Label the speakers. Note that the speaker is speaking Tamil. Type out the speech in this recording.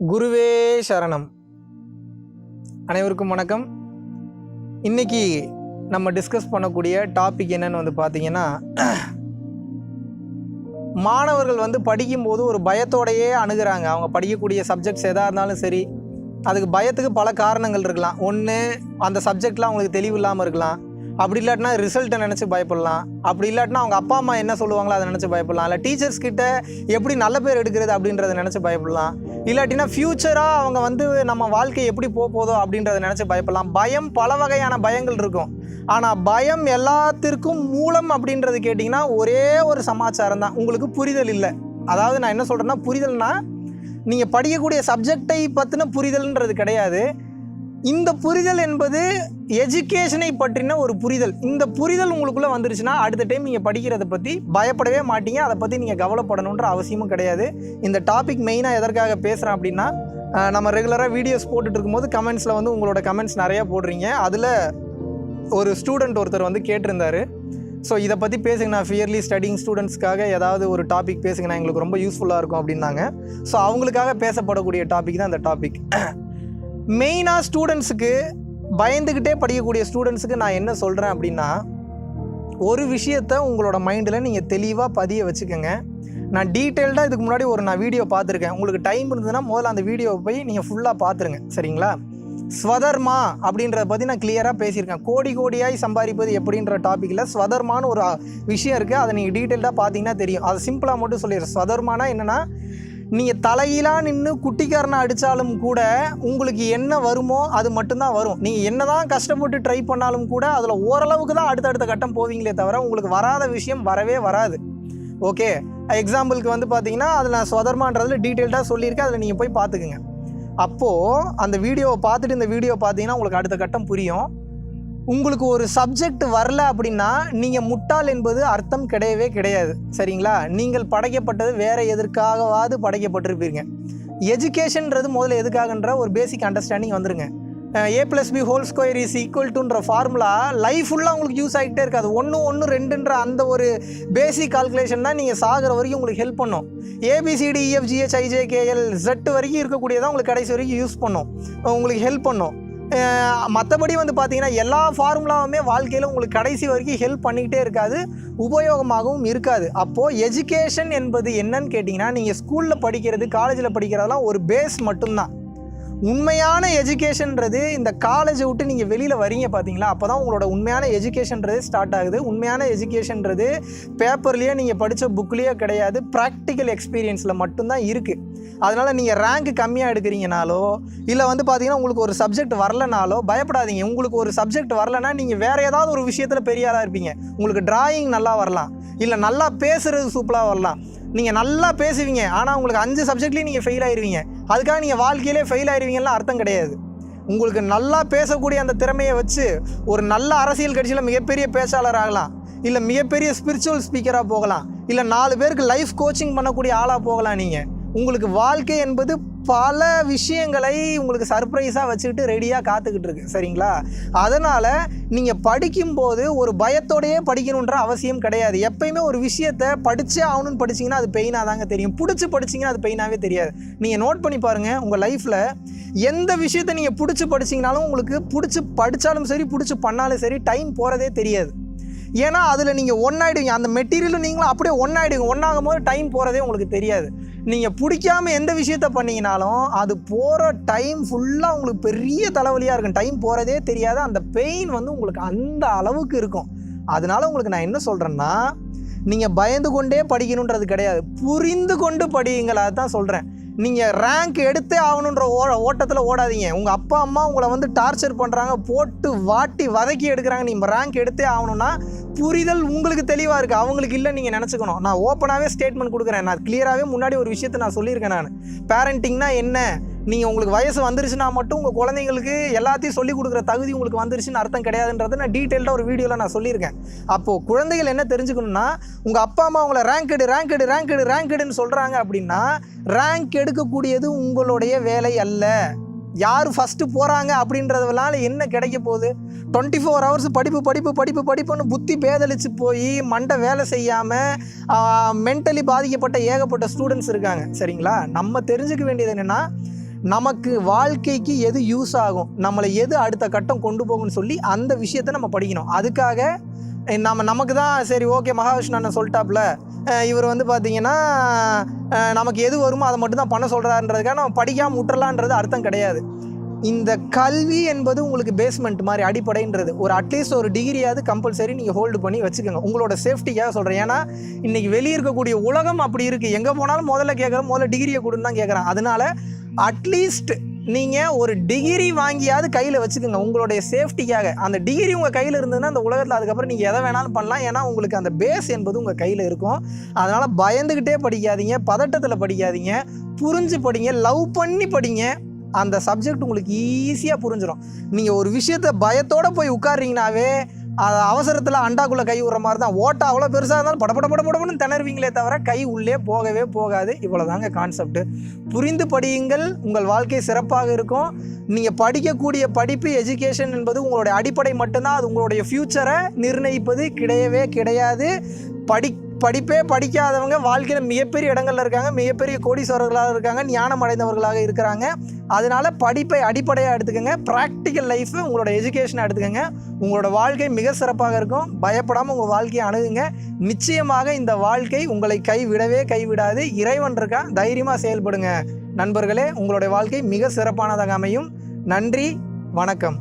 Speaker 1: குருவே சரணம். அனைவருக்கும் வணக்கம். இன்னைக்கு நம்ம டிஸ்கஸ் பண்ணக்கூடிய டாபிக் என்னன்னு பார்த்தீங்கன்னா, மாணவர்கள் படிக்கும்போது ஒரு பயத்தோடையே அணுகிறாங்க. அவங்க படிக்கக்கூடிய சப்ஜெக்ட்ஸ் எதாக இருந்தாலும் சரி, அதுக்கு பயத்துக்கு பல காரணங்கள் இருக்கலாம். ஒன்று, அந்த சப்ஜெக்ட்லாம் அவங்களுக்கு தெளிவு இல்லாமல் இருக்கலாம். அப்படி இல்லாட்டினா ரிசல்ட்டை நினச்சி பயப்படலாம். அப்படி இல்லாட்டினா அவங்க அப்பா அம்மா என்ன சொல்லுவாங்களோ அதை நினச்சி பயப்படலாம். இல்லை டீச்சர்ஸ் கிட்ட எப்படி நல்ல பேர் எடுக்கிறது அப்படின்றத நினச்சி பயப்படலாம். இல்லாட்டினா ஃப்யூச்சராக அவங்க நம்ம வாழ்க்கை எப்படி போதோ அப்படின்றத நினச்சி பயப்படலாம். பயம் பல வகையான பயங்கள் இருக்கும். ஆனால் பயம் எல்லாத்திற்கும் மூலம் அப்படின்றது கேட்டிங்கன்னா ஒரே ஒரு சமாச்சாரம் தான், உங்களுக்கு புரிதல் இல்லை. அதாவது நான் என்ன சொல்கிறேன்னா, புரிதல்னா நீங்கள் படிக்கக்கூடிய சப்ஜெக்டை பற்றின புரிதல்ன்றது கிடையாது. இந்த புரிதல் என்பது எஜுகேஷனை பற்றின ஒரு புரிதல். இந்த புரிதல் உங்களுக்குள்ளே வந்துருச்சுன்னா அடுத்த டைம் நீங்கள் படிக்கிறத பற்றி பயப்படவே மாட்டீங்க. அதை பற்றி நீங்கள் கவலைப்படணுன்ற அவசியமும் கிடையாது. இந்த டாபிக் மெயினாக எதற்காக பேசுகிறேன் அப்படின்னா, நம்ம ரெகுலராக வீடியோஸ் போட்டுட்டு இருக்கும்போது கமெண்ட்ஸில் உங்களோட கமெண்ட்ஸ் நிறையா போடுறீங்க. அதில் ஒரு ஸ்டூடெண்ட் ஒருத்தர் கேட்டிருந்தார், ஸோ இதை பற்றி பேசுங்கண்ணா, ஃபியர்லி ஸ்டடிங் ஸ்டூடெண்ட்ஸ்க்காக ஏதாவது ஒரு டாபிக் பேசுங்கண்ணா, எங்களுக்கு ரொம்ப யூஸ்ஃபுல்லாக இருக்கும் அப்படின்னாங்க. ஸோ அவங்களுக்காக பேசப்படக்கூடிய டாபிக் தான் இந்த டாபிக். மெயினாக ஸ்டூடெண்ட்ஸுக்கு, பயந்துக்கிட்டே படிக்கக்கூடிய ஸ்டூடெண்ட்ஸுக்கு நான் என்ன சொல்கிறேன் அப்படின்னா, ஒரு விஷயத்தை உங்களோட மைண்டில் நீங்கள் தெளிவாக பதிய வச்சுக்கோங்க. நான் டீட்டெயில்டாக இதுக்கு முன்னாடி நான் வீடியோ பார்த்துருக்கேன். உங்களுக்கு டைம் இருந்ததுன்னா முதல்ல அந்த வீடியோவை போய் நீங்கள் ஃபுல்லாக பார்த்துருங்க, சரிங்களா? ஸ்வதர்மா அப்படின்றத பற்றி நான் கிளியராக பேசியிருக்கேன். கோடி கோடியாய் சம்பாதிப்பது எப்படின்ற டாப்பிக்கில் ஸ்வதர்மான்னு ஒரு விஷயம் இருக்குது. அதை நீங்கள் டீட்டெயில்டாக பார்த்தீங்கன்னா தெரியும். அதை சிம்பிளாக மட்டும் சொல்லிடுறேன். ஸ்வதர்மானா என்னென்னா, நீங்கள் தலையிலாக நின்று குட்டிக்காரனை அடித்தாலும் கூட உங்களுக்கு என்ன வருமோ அது மட்டும்தான் வரும். நீங்கள் என்ன தான் கஷ்டப்பட்டு ட்ரை பண்ணாலும் கூட அதில் ஓரளவுக்கு தான் அடுத்தடுத்த கட்டம் போவீங்களே தவிர உங்களுக்கு வராத விஷயம் வரவே வராது. ஓகே, எக்ஸாம்பிளுக்கு பார்த்தீங்கன்னா அதில் நான் ஸ்வதர்மான்றதில் டீட்டெயில்டாக சொல்லியிருக்கேன். அதில் நீங்கள் போய் பார்த்துக்குங்க. அப்போது அந்த வீடியோவை பார்த்துட்டு இந்த வீடியோ பார்த்தீங்கன்னா உங்களுக்கு அடுத்த கட்டம் புரியும். உங்களுக்கு ஒரு சப்ஜெக்ட் வரல அப்படின்னா நீங்கள் முட்டாள் என்பது அர்த்தம் கிடையவே கிடையாது, சரிங்களா? நீங்கள் படைக்கப்பட்டது வேறு எதற்காகவாது படைக்கப்பட்டிருப்பீங்க. எஜுகேஷன்றது முதல்ல எதுக்காகன்ற ஒரு பேசிக் அண்டர்ஸ்டாண்டிங் வந்துருங்க. A+B² ஃபார்முலா லைஃப் ஃபுல்லாக உங்களுக்கு யூஸ் ஆகிட்டே இருக்காது. 1 1 2ன்ற அந்த ஒரு பேசிக் கால்குலேஷன் தான் நீங்கள் சாகிற வரைக்கும் உங்களுக்கு ஹெல்ப் பண்ணும். ABCDEFGHIJKL Z வரைக்கும் இருக்கக்கூடியதான் உங்களுக்கு கடைசி வரைக்கும் யூஸ் பண்ணும், உங்களுக்கு ஹெல்ப் பண்ணும். மற்றபடி பார்த்தீங்கன்னா எல்லா ஃபார்முலாவுமே வாழ்க்கையில் உங்களுக்கு கடைசி வரைக்கும் ஹெல்ப் பண்ணிக்கிட்டே இருக்காது, உபயோகமாகவும் இருக்காது. அப்போது எஜுகேஷன் என்பது என்னன்னு கேட்டிங்கன்னா, நீங்கள் ஸ்கூலில் படிக்கிறது, காலேஜில் படிக்கிறதெல்லாம் ஒரு பேஸ் மட்டும்தான். உண்மையான எஜுகேஷன்றது இந்த காலேஜை விட்டு நீங்கள் வெளியில் வரீங்க பார்த்தீங்களா, அப்போ தான் உங்களோட உண்மையான எஜுகேஷன்றது ஸ்டார்ட் ஆகுது. உண்மையான எஜுகேஷன்றது பேப்பர்லேயே நீங்கள் படித்த புக்லேயே கிடையாது, ப்ராக்டிக்கல் எக்ஸ்பீரியன்ஸில் மட்டும்தான் இருக்குது. அதனால் நீங்கள் ரேங்க் கம்மியாக எடுக்கிறீங்கனாலோ இல்லை பார்த்தீங்கன்னா உங்களுக்கு ஒரு சப்ஜெக்ட் வரலனாலோ பயப்படாதீங்க. உங்களுக்கு ஒரு சப்ஜெக்ட் வரலன்னா நீங்கள் வேறு ஏதாவது ஒரு விஷயத்தில் பெரிய ஆளாக இருப்பீங்க. உங்களுக்கு டிராயிங் நல்லா வரலாம், இல்லை நல்லா பேசுகிறது சூப்பராக வரலாம். நீங்கள் நல்லா பேசுவீங்க, ஆனால் உங்களுக்கு 5 சப்ஜெக்ட்லேயும் நீங்கள் ஃபெயில் ஆயிடுவீங்க. அதுக்காக நீங்கள் வாழ்க்கையிலே ஃபெயில் ஆயிடுவீங்கலாம் அர்த்தம் கிடையாது. உங்களுக்கு நல்லா பேசக்கூடிய அந்த திறமையை வச்சு ஒரு நல்ல அரசியல் கட்சியில் மிகப்பெரிய பேச்சாளர் ஆகலாம், இல்லை மிகப்பெரிய ஸ்பிரிச்சுவல் ஸ்பீக்கராக போகலாம், இல்லை 4 பேருக்கு லைஃப் கோச்சிங் பண்ணக்கூடிய ஆளாக போகலாம். நீங்கள் உங்களுக்கு வாழ்க்கை என்பது பல விஷயங்களை உங்களுக்கு சர்ப்ரைஸாக வச்சுக்கிட்டு ரெடியாக காத்துக்கிட்டு இருக்கு, சரிங்களா? அதனால் நீங்கள் படிக்கும்போது ஒரு பயத்தோடையே படிக்கணுன்ற அவசியம் கிடையாது. எப்பயுமே ஒரு விஷயத்தை படித்தே ஆகணும்னு படிச்சிங்கன்னா அது பெயினாக தாங்க தெரியும். பிடிச்சி படிச்சிங்கன்னா அது பெயினாகவே தெரியாது. நீங்கள் நோட் பண்ணி பாருங்கள், உங்கள் லைஃப்பில் எந்த விஷயத்தை நீங்கள் பிடிச்சி படிச்சிங்கனாலும் உங்களுக்கு பிடிச்சி படித்தாலும் சரி பிடிச்சி பண்ணாலும் சரி டைம் போகிறதே தெரியாது. ஏன்னா அதில் நீங்கள் ஒன்றாயிடுவீங்க, அந்த மெட்டீரியலும் நீங்களும் அப்படியே ஒன்றாயிடுவீங்க. ஒன்றாகும் போது டைம் போகிறதே உங்களுக்கு தெரியாது. நீங்கள் பிடிக்காமல் எந்த விஷயத்த பண்ணிங்கனாலும் அது போகிற டைம் ஃபுல்லாக உங்களுக்கு பெரிய தலைவலியாக இருக்கும். டைம் போகிறதே தெரியாது. அந்த பெயின் உங்களுக்கு அந்த அளவுக்கு இருக்கும். அதனால் உங்களுக்கு நான் என்ன சொல்கிறேன்னா, நீங்கள் பயந்து கொண்டே படிக்கணுன்றது கிடையாது, புரிந்து கொண்டு படியுங்கள். அதுதான் சொல்கிறேன். நீங்கள் ரேங்க் எடுத்தே ஆகணுன்ற ஓட்டத்தில் ஓடாதீங்க. உங்கள் அப்பா அம்மா உங்களை டார்ச்சர் பண்ணுறாங்க, போட்டு வாட்டி வதக்கி எடுக்கிறாங்க, நீங்கள் ரேங்க் எடுத்தே ஆகணும்னா புரிதல் உங்களுக்கு தெளிவாக இருக்குது, அவங்களுக்கு இல்லை நீங்கள் நினச்சிக்கணும். நான் ஓப்பனாகவே ஸ்டேட்மெண்ட் கொடுக்குறேன். நான் கிளியராகவே முன்னாடி ஒரு விஷயத்தை நான் சொல்லியிருக்கேன். நான் பேரண்டிங்னா என்ன, நீங்கள் உங்களுக்கு வயசு வந்துருச்சுன்னா மட்டும் உங்கள் குழந்தைங்களுக்கு எல்லாத்தையும் சொல்லிக் கொடுக்குற தகுதி உங்களுக்கு வந்துருச்சுன்னு அர்த்தம் கிடையாதுன்றதை நான் டீட்டெயில்டாக ஒரு வீடியோவில் நான் சொல்லியிருக்கேன். அப்போது குழந்தைகள் என்ன தெரிஞ்சுக்கணுன்னா, உங்கள் அப்பா அம்மா உங்களை ரேங்க் எடுன்னு சொல்கிறாங்க அப்படின்னா ரேங்க் எடுக்கக்கூடியது உங்களுடைய வேலை அல்ல. யார் ஃபஸ்ட்டு போகிறாங்க அப்படின்றதுனால என்ன கிடைக்க போகுது? 24 hours படிப்புன்னு புத்தி பேதலிச்சு போய் மண்டை வேலை செய்யாமல் மென்டலி பாதிக்கப்பட்ட ஏகப்பட்ட ஸ்டூடெண்ட்ஸ் இருக்காங்க, சரிங்களா? நம்ம தெரிஞ்சுக்க வேண்டியது என்னென்னா, நமக்கு வாழ்க்கைக்கு எது யூஸ் ஆகும், நம்மளை எது அடுத்த கட்டம் கொண்டு போகும்னு சொல்லி அந்த விஷயத்தை நம்ம படிக்கணும். அதுக்காக நமக்கு தான் சரி ஓகே மகாவிஷ்ணு அண்ணன் சொல்லிட்டாப்புல, இவர் வந்து பார்த்திங்கன்னா நமக்கு எது வருமோ அதை மட்டும் தான் பண்ண சொல்கிறாருன்றதுக்காக நம்ம படிக்காமல் விட்டுறலான்றது அர்த்தம் கிடையாது. இந்த கல்வி என்பது உங்களுக்கு பேஸ்மெண்ட் மாதிரி, அடிப்படைன்றது. ஒரு அட்லீஸ்ட் ஒரு டிகிரியாவது கம்பல்சரி நீங்கள் ஹோல்டு பண்ணி வச்சுக்கோங்க, உங்களோட சேஃப்டிக்காக சொல்கிறேன். ஏன்னா இன்றைக்கி வெளியே இருக்கக்கூடிய உலகம் அப்படி இருக்குது. எங்கே போனாலும் முதல்ல டிகிரியை கொடுன்னு தான் கேட்குறான். அதனால் அட்லீஸ்ட் நீங்கள் ஒரு டிகிரி வாங்கியாவது கையில் வச்சுக்கோங்க உங்களுடைய சேஃப்டிக்காக. அந்த டிகிரி உங்கள் கையில் இருந்ததுன்னா அந்த உலகத்தில் அதுக்கப்புறம் நீங்கள் எதை வேணாலும் பண்ணலாம். ஏன்னா உங்களுக்கு அந்த பேஸ் என்பது உங்கள் கையில் இருக்கும். அதனால் பயந்துக்கிட்டே படிக்காதீங்க, பதட்டத்தில் படிக்காதீங்க, புரிஞ்சு படிங்க, லவ் பண்ணி படிங்க. அந்த சப்ஜெக்ட் உங்களுக்கு ஈஸியாக புரிஞ்சிடும். நீங்கள் ஒரு விஷயத்தை பயத்தோடு போய் உட்கார்றீங்கனாவே அது அவசரத்தில் அண்டாக்குள்ளே கை விடுற மாதிரி தான். ஓட்டை அவ்வளோ பெருசாக இருந்தாலும் படப்படன்னு திணறுவீங்களே தவிர கை உள்ளே போகவே போகாது. இவ்வளோதாங்க கான்செப்ட். புரிந்து படியுங்கள், உங்கள் வாழ்க்கை சிறப்பாக இருக்கும். நீங்கள் படிக்கக்கூடிய படிப்பு, எஜுகேஷன் என்பது உங்களுடைய அடிப்படை மட்டும்தான். அது உங்களுடைய ஃப்யூச்சரை நிர்ணயிப்பது கிடையவே கிடையாது. படிப்பே படிக்காதவங்க வாழ்க்கையில் மிகப்பெரிய இடங்கள்ல இருக்காங்க, மிகப்பெரிய கோடீஸ்வரர்களாக இருக்காங்க, ஞானம் அடைந்தவர்களாக இருக்கிறாங்க. அதனால் படிப்பை அடிப்படையாக எடுத்துக்கோங்க. ப்ராக்டிக்கல் லைஃப் உங்களோட எஜுகேஷனை எடுத்துக்கோங்க. உங்களோட வாழ்க்கை மிக சிறப்பாக இருக்கும். பயப்படாமல் உங்கள் வாழ்க்கையை அணுகுங்க. நிச்சயமாக இந்த வாழ்க்கை உங்களை கைவிடாது. இறைவன் இருக்கா, தைரியமாக செயல்படுங்க நண்பர்களே. உங்களுடைய வாழ்க்கை மிக சிறப்பானதாக அமையும். நன்றி, வணக்கம்.